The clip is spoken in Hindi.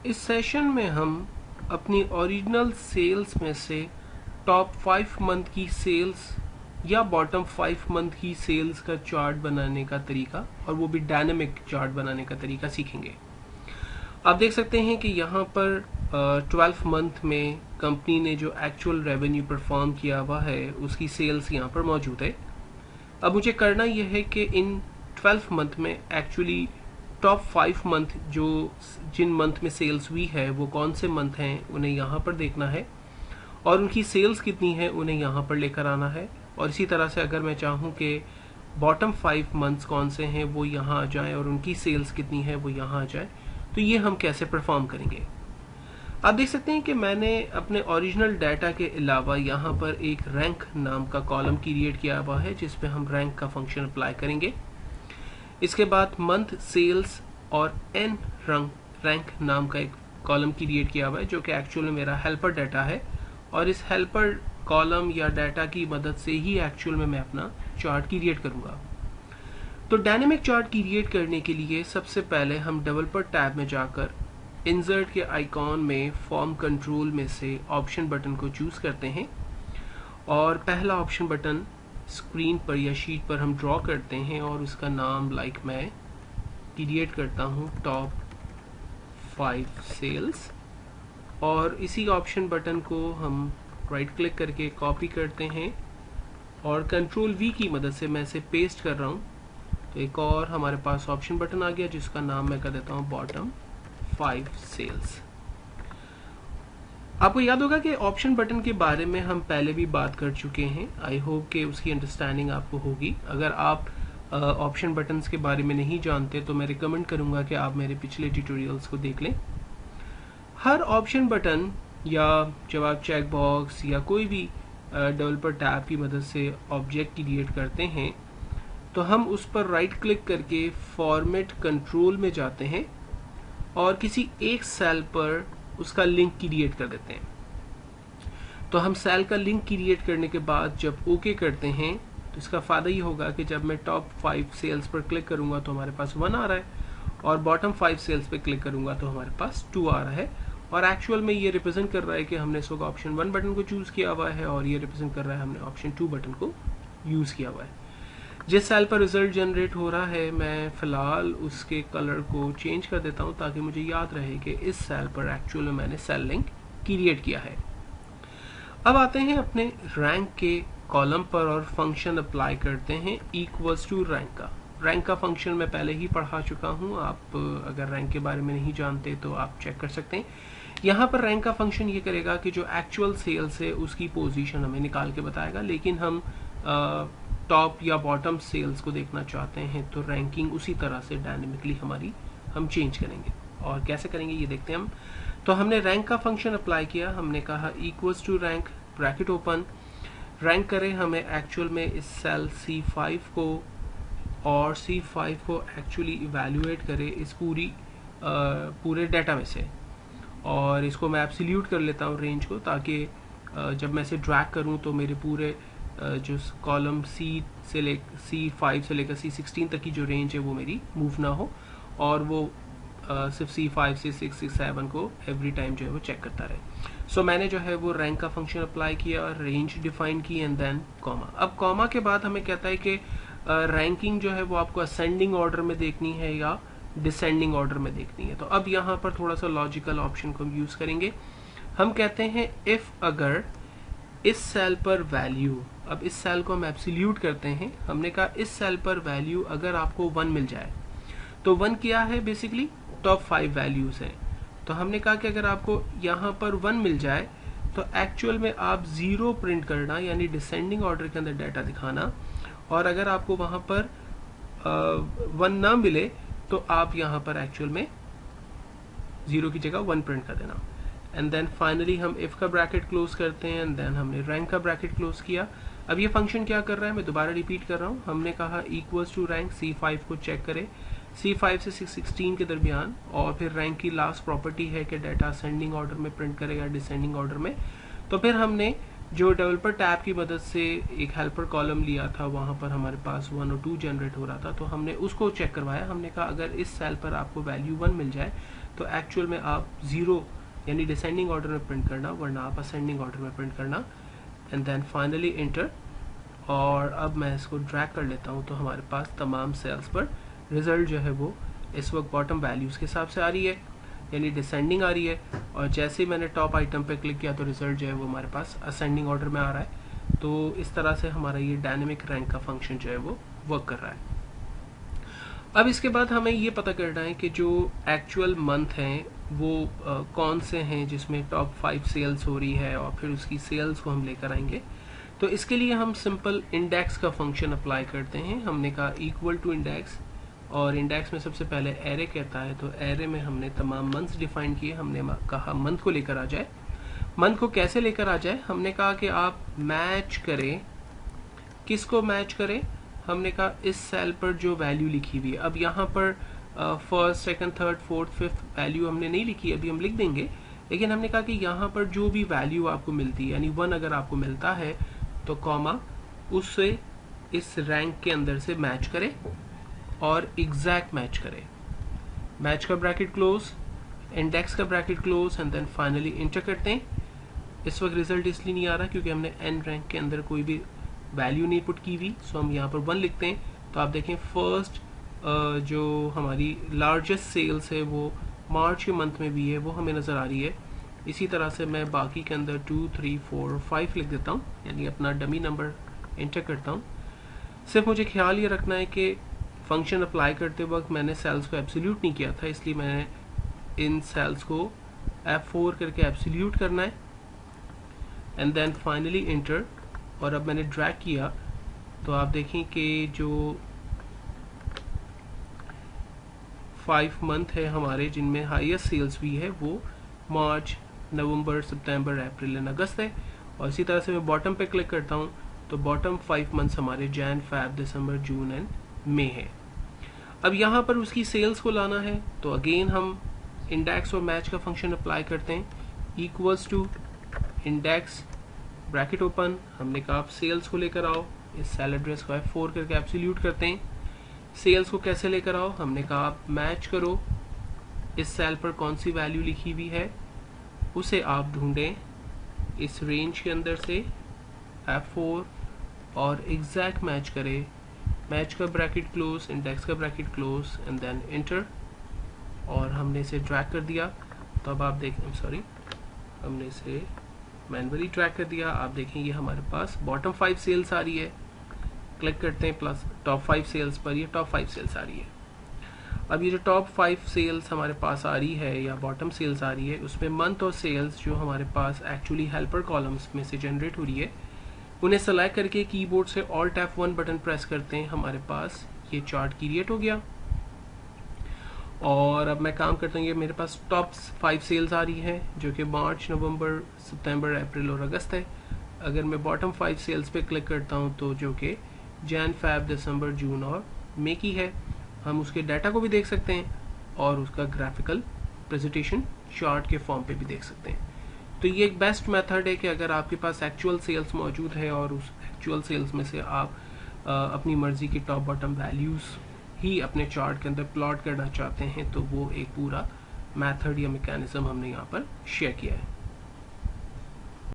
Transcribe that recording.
इस सेशन में हम अपनी ओरिजिनल सेल्स में से टॉप 5 मंथ की सेल्स या बॉटम 5 मंथ की सेल्स का चार्ट बनाने का तरीका, और वो भी डायनेमिक चार्ट बनाने का तरीका सीखेंगे। आप देख सकते हैं कि यहाँ पर 12 मंथ में कंपनी ने जो एक्चुअल रेवेन्यू परफॉर्म किया हुआ है उसकी सेल्स यहाँ पर मौजूद है। अब मुझे करना यह है कि इन 12 मंथ में एक्चुअली टॉप 5 मंथ जो जिन मंथ में सेल्स हुई है वो कौन से मंथ हैं उन्हें यहाँ पर देखना है, और उनकी सेल्स कितनी है उन्हें यहाँ पर लेकर आना है। और इसी तरह से अगर मैं चाहूँ कि बॉटम 5 मंथ्स कौन से हैं वो यहाँ आ जाए और उनकी सेल्स कितनी है वो यहाँ आ जाए, तो ये हम कैसे परफॉर्म करेंगे। आप देख सकते हैं कि मैंने अपने ओरिजिनल डाटा के अलावा यहाँ पर एक रैंक नाम का कॉलम क्रिएट किया हुआ है जिस पे हम रैंक का फंक्शन अप्लाई करेंगे। इसके बाद मंथ सेल्स और एन रैंक नाम का एक कॉलम क्रिएट किया हुआ है जो कि एक्चुअल में मेरा हेल्पर डाटा है, और इस हेल्पर कॉलम या डाटा की मदद से ही एक्चुअल में मैं अपना चार्ट क्रिएट करूंगा। तो डायनेमिक चार्ट क्रिएट करने के लिए सबसे पहले हम डेवलपर टैब में जाकर इंसर्ट के आइकॉन में फॉर्म कंट्रोल में से ऑप्शन बटन को चूज करते हैं, और पहला ऑप्शन बटन स्क्रीन पर या शीट पर हम ड्रॉ करते हैं और उसका नाम मैं क्रिएट करता हूँ टॉप 5 सेल्स, और इसी ऑप्शन बटन को हम राइट क्लिक करके कॉपी करते हैं और कंट्रोल वी की मदद से मैं इसे पेस्ट कर रहा हूँ। तो एक और हमारे पास ऑप्शन बटन आ गया जिसका नाम मैं कर देता हूँ बॉटम 5 सेल्स। आपको याद होगा कि ऑप्शन बटन के बारे में हम पहले भी बात कर चुके हैं। आई होप कि उसकी अंडरस्टैंडिंग आपको होगी। अगर आप ऑप्शन बटन्स के बारे में नहीं जानते तो मैं रिकमेंड करूंगा कि आप मेरे पिछले ट्यूटोरियल्स को देख लें। हर ऑप्शन बटन या जब आप चेक बॉक्स या कोई भी डेवलपर टैब की मदद से ऑब्जेक्ट क्रिएट करते हैं तो हम उस पर राइट क्लिक करके फॉर्मेट कंट्रोल में जाते हैं और किसी एक सेल पर उसका लिंक क्रिएट कर देते हैं। तो हम सेल का लिंक क्रिएट करने के बाद जब ओके करते हैं तो इसका फायदा ये होगा कि जब मैं टॉप 5 सेल्स पर क्लिक करूंगा तो हमारे पास 1 आ रहा है, और बॉटम 5 सेल्स पर क्लिक करूंगा तो हमारे पास 2 आ रहा है। और एक्चुअल में ये रिप्रेजेंट कर रहा है कि हमने इस वक्त ऑप्शन 1 बटन को चूज किया हुआ है, और ये रिप्रेजेंट कर रहा है हमने ऑप्शन 2 बटन को यूज किया हुआ है। जिस सेल पर रिजल्ट जनरेट हो रहा है मैं फिलहाल उसके कलर को चेंज कर देता हूं ताकि मुझे याद रहे कि इस सेल पर एक्चुअल में मैंने सेल लिंक क्रिएट किया है। अब आते हैं अपने रैंक के कॉलम पर और फंक्शन अप्लाई करते हैं इक्वल्स टू रैंक का। रैंक का फंक्शन मैं पहले ही पढ़ा चुका हूं, आप अगर रैंक के बारे में नहीं जानते तो आप चेक कर सकते हैं। यहाँ पर रैंक का फंक्शन ये करेगा कि जो एक्चुअल सेल्स है उसकी पोजीशन हमें निकाल के बताएगा, लेकिन हम टॉप या बॉटम सेल्स को देखना चाहते हैं तो रैंकिंग उसी तरह से डायनेमिकली हमारी हम चेंज करेंगे। और कैसे करेंगे ये देखते हैं हम। तो हमने रैंक का फंक्शन अप्लाई किया, हमने कहा equals to rank bracket open, rank करें हमें एक्चुअल में इस सेल C5 को, और C5 को एक्चुअली इवेल्युएट करे इस पूरे डाटा में से, और इसको मैं एब्सोल्यूट कर लेता हूँ रेंज को, ताकि जब मैं इसे ड्रैग करूँ तो मेरे पूरे जो कॉलम C5 से लेकर C16 तक की जो रेंज है वो मेरी मूव ना हो, और वो सिर्फ C5 से 6, 6, 7 को एवरी टाइम जो है वो चेक करता रहे। सो मैंने जो है वो रैंक का फंक्शन अप्लाई किया और रेंज डिफाइन की एंड देन कॉमा। अब कॉमा के बाद हमें कहता है कि रैंकिंग जो है वो आपको असेंडिंग ऑर्डर में देखनी है या डिसेंडिंग ऑर्डर में देखनी है। तो अब यहाँ पर थोड़ा सा लॉजिकल ऑप्शन को हम यूज करेंगे। हम कहते हैं इफ अगर इस सेल पर वैल्यू, अब इस सेल को हम एब्सोल्यूट करते हैं, हमने कहा इस सेल पर वैल्यू अगर आपको 1 मिल जाए, तो 1 क्या है बेसिकली टॉप 5 वैल्यूज हैं। तो हमने कहा कि अगर आपको यहाँ पर 1 मिल जाए तो एक्चुअल में आप 0 प्रिंट करना, यानी डिसेंडिंग ऑर्डर के अंदर डाटा दिखाना, और अगर आपको वहां पर 1 ना मिले तो आप यहाँ पर एक्चुअल में 0 की जगह 1 प्रिंट कर देना। एंड देन फाइनली हम इफ का ब्रैकेट क्लोज करते हैं, एंड देन हमने रैंक का ब्रैकेट क्लोज किया। अब ये फंक्शन क्या कर रहा है मैं दोबारा रिपीट कर रहा हूँ। हमने कहा इक्वल्स टू रैंक C5 को चेक करे C5 से 16 के दरमियान, और फिर रैंक की लास्ट प्रॉपर्टी है कि डाटा असेंडिंग ऑर्डर में प्रिंट करेगा डिसेंडिंग ऑर्डर में। तो फिर हमने जो डेवलपर टैब की मदद से एक हेल्पर कॉलम लिया था वहां पर हमारे पास 1 और 2 जनरेट हो रहा था, तो हमने उसको चेक करवाया। हमने कहा अगर इस सेल पर आपको वैल्यू 1 मिल जाए तो एक्चुअल में आप 0 यानी डिसेंडिंग ऑर्डर में प्रिंट करना, वरना आप असेंडिंग ऑर्डर में प्रिंट करना, एंड देन फाइनली इंटर। और अब मैं इसको ड्रैग कर लेता हूँ, तो हमारे पास तमाम सेल्स पर रिजल्ट जो है वो इस वक्त बॉटम वैल्यूज़ के हिसाब से आ रही है, यानी डिसेंडिंग आ रही है। और जैसे ही मैंने टॉप आइटम पे क्लिक किया तो रिजल्ट जो है वो हमारे पास असेंडिंग ऑर्डर में आ रहा है। तो इस तरह से हमारा ये डायनेमिक रैंक का फंक्शन जो है वो वर्क कर रहा है। अब इसके बाद हमें ये पता करना है कि जो एक्चुअल मंथ हैं वो कौन से हैं जिसमें टॉप 5 सेल्स हो रही है, और फिर उसकी सेल्स को हम लेकर आएंगे। तो इसके लिए हम सिंपल इंडेक्स का फंक्शन अप्लाई करते हैं। हमने कहा इक्वल टू इंडेक्स, और इंडेक्स में सबसे पहले एरे कहता है, तो एरे में हमने तमाम मंथ्स डिफाइन किए। हमने कहा मंथ को लेकर आ जाए। मंथ को कैसे लेकर आ जाए? हमने कहा कि आप मैच करें, किसको मैच करें? हमने कहा इस सेल पर जो वैल्यू लिखी हुई है। अब यहाँ पर first, second, third, fourth, fifth value हमने नहीं लिखी, अभी हम लिख देंगे। लेकिन हमने कहा कि यहाँ पर जो भी वैल्यू आपको मिलती है, यानी 1 अगर आपको मिलता है तो कॉमा उससे इस रैंक के अंदर से मैच करें और एग्जैक्ट मैच करें। मैच का ब्रैकेट क्लोज, इंडेक्स का bracket close, and then finally enter करते हैं। इस वक्त रिजल्ट इसलिए नहीं आ रहा क्योंकि हमने एन रैंक के अंदर कोई भी वैल्यू नहीं पुट की हुई, सो हम यहाँ पर 1 लिखते हैं। तो आप देखें फर्स्ट जो हमारी लार्जेस्ट सेल्स है वो मार्च के मंथ में भी है, वो हमें नज़र आ रही है। इसी तरह से मैं बाकी के अंदर 2, 3, 4 और 5 लिख देता हूँ, यानी अपना डमी नंबर इंटर करता हूँ। सिर्फ मुझे ख्याल ये रखना है कि फंक्शन अप्लाई करते वक्त मैंने सेल्स को एब्सोल्यूट नहीं किया था, इसलिए मैंने इन सेल्स को F4 करके एब्सोल्यूट करना है, एंड देन फाइनली इंटर। और अब मैंने ड्रैग किया तो आप देखें कि जो 5 मंथ है हमारे जिनमें हाईएस्ट सेल्स भी है वो मार्च, नवंबर, सितंबर, अप्रैल एंड अगस्त है। और इसी तरह से मैं बॉटम पे क्लिक करता हूँ तो बॉटम 5 मंथ्स हमारे Jan, Feb, December, June and May है। अब यहाँ पर उसकी सेल्स को लाना है तो अगेन हम इंडेक्स और मैच का फंक्शन अप्लाई करते हैं। Equals to index bracket open, हमने कहा आप सेल्स को लेकर आओ, इस सेल एड्रेस को F4 करके एब्सोल्यूट करते हैं। सेल्स को कैसे लेकर आओ? हमने कहा आप मैच करो, इस सेल पर कौन सी वैल्यू लिखी हुई है उसे आप ढूंढें इस रेंज के अंदर से F4 और एग्जैक्ट मैच करें। मैच का ब्रैकेट क्लोज, इंडेक्स का bracket close, and then enter. और हमने इसे ड्रैग कर दिया तो अब आप देखें, सॉरी, हमने इसे मैनुअली ट्रैक कर दिया। आप देखें ये हमारे पास बॉटम 5 सेल्स आ रही है। क्लिक करते हैं प्लस टॉप 5 सेल्स पर, ये टॉप 5 सेल्स आ रही है। अब ये जो टॉप 5 सेल्स हमारे पास आ रही है या बॉटम सेल्स आ रही है, उसमें मंथ और सेल्स जो हमारे पास एक्चुअली हेल्पर कॉलम्स में से जनरेट हो रही है, उन्हें सेलेक्ट करके कीबोर्ड से Alt F1 बटन प्रेस करते हैं, हमारे पास ये चार्ट क्रिएट हो गया। और अब मैं काम करता हूँ, ये मेरे पास टॉप 5 सेल्स आ रही है जो कि मार्च, नवंबर, सितंबर, अप्रैल और अगस्त है। अगर मैं बॉटम 5 सेल्स पे क्लिक करता हूँ तो जो कि जैन, फैब, दिसंबर, जून और मई की है, हम उसके डाटा को भी देख सकते हैं और उसका ग्राफिकल प्रेजेंटेशन चार्ट के फॉर्म पे भी देख सकते हैं। तो ये एक बेस्ट मेथड है कि अगर आपके पास एक्चुअल सेल्स मौजूद है और उस एक्चुअल सेल्स में से आप अपनी मर्जी की टॉप बॉटम वैल्यूज़ ही अपने चार्ट के अंदर प्लॉट करना चाहते हैं, तो वो एक पूरा मेथड या मैकेनिज्म हमने यहाँ पर शेयर किया है।